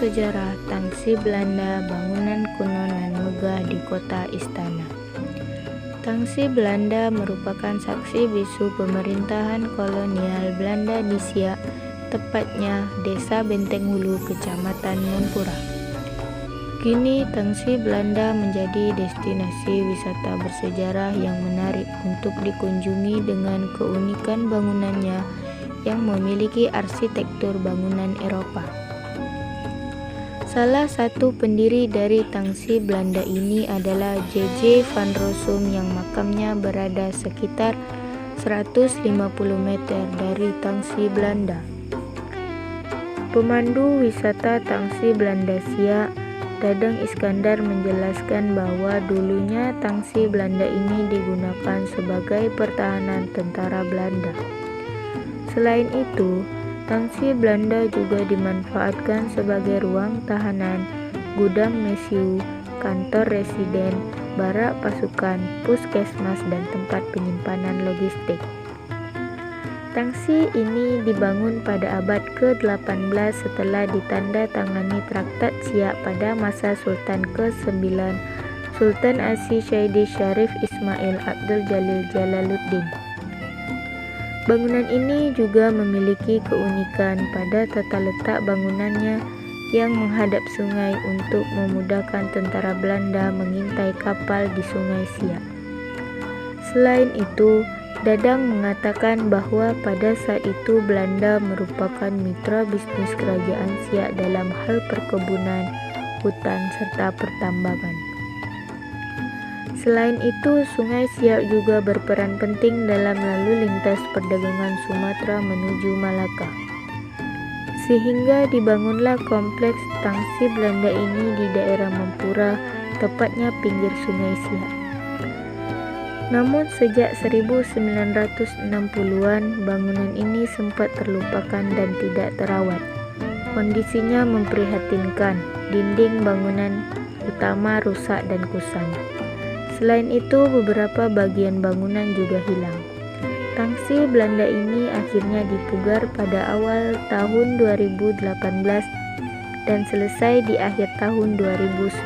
bersejarah Tangsi Belanda, bangunan kuno nan megah di kota istana. Tangsi Belanda merupakan saksi bisu pemerintahan kolonial Belanda di Siak, tepatnya Desa Benteng Hulu, Kecamatan Mempura. Kini Tangsi Belanda menjadi destinasi wisata bersejarah yang menarik untuk dikunjungi dengan keunikan bangunannya yang memiliki arsitektur bangunan Eropa. Salah satu pendiri dari Tangsi Belanda ini adalah J.J. van Rossum yang makamnya berada sekitar 150 meter dari Tangsi Belanda. Pemandu wisata Tangsi Belanda Siak, Dadang Iskandar, menjelaskan bahwa dulunya Tangsi Belanda ini digunakan sebagai pertahanan tentara Belanda. Selain itu, Tangsi Belanda juga dimanfaatkan sebagai ruang tahanan, gudang mesiu, kantor residen, barak pasukan, puskesmas, dan tempat penyimpanan logistik. Tangsi ini dibangun pada abad ke-18 setelah ditandatangani Traktat Siak pada masa Sultan ke-9, Sultan Asy Syaidi Syarif Ismail Abdul Jalil Jalaluddin. Bangunan ini juga memiliki keunikan pada tata letak bangunannya yang menghadap sungai untuk memudahkan tentara Belanda mengintai kapal di Sungai Siak. Selain itu, Dadang mengatakan bahwa pada saat itu Belanda merupakan mitra bisnis kerajaan Siak dalam hal perkebunan, hutan, serta pertambangan. Selain itu, Sungai Siak juga berperan penting dalam lalu lintas perdagangan Sumatera menuju Malaka. Sehingga dibangunlah kompleks Tangsi Belanda ini di daerah Mempura, tepatnya pinggir Sungai Siak. Namun sejak 1960-an, bangunan ini sempat terlupakan dan tidak terawat. Kondisinya memprihatinkan, dinding bangunan utama rusak dan kusam. Selain itu, beberapa bagian bangunan juga hilang. Tangsi Belanda ini akhirnya dipugar pada awal tahun 2018 dan selesai di akhir tahun 2019.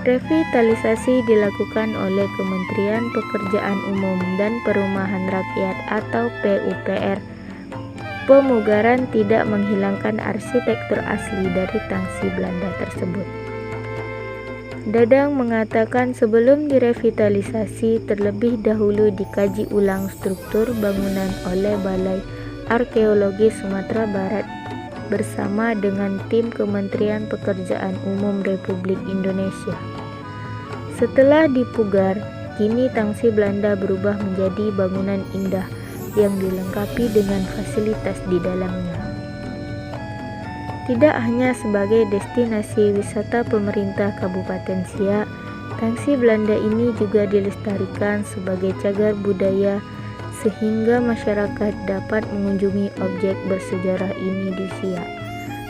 Revitalisasi dilakukan oleh Kementerian Pekerjaan Umum dan Perumahan Rakyat atau PUPR. Pemugaran tidak menghilangkan arsitektur asli dari Tangsi Belanda tersebut. Dadang mengatakan sebelum direvitalisasi, terlebih dahulu dikaji ulang struktur bangunan oleh Balai Arkeologi Sumatera Barat bersama dengan tim Kementerian Pekerjaan Umum Republik Indonesia. Setelah dipugar, kini Tangsi Belanda berubah menjadi bangunan indah yang dilengkapi dengan fasilitas di dalamnya. Tidak hanya sebagai destinasi wisata pemerintah Kabupaten Siak, Tangsi Belanda ini juga dilestarikan sebagai cagar budaya sehingga masyarakat dapat mengunjungi objek bersejarah ini di Siak.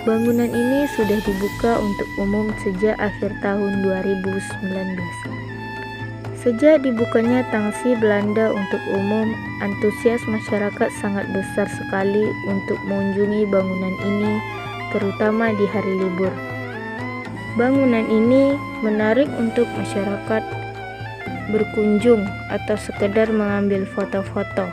Bangunan ini sudah dibuka untuk umum sejak akhir tahun 2019. Sejak dibukanya Tangsi Belanda untuk umum, antusias masyarakat sangat besar sekali untuk mengunjungi bangunan ini, terutama di hari libur. Bangunan ini menarik untuk masyarakat berkunjung atau sekedar mengambil foto-foto.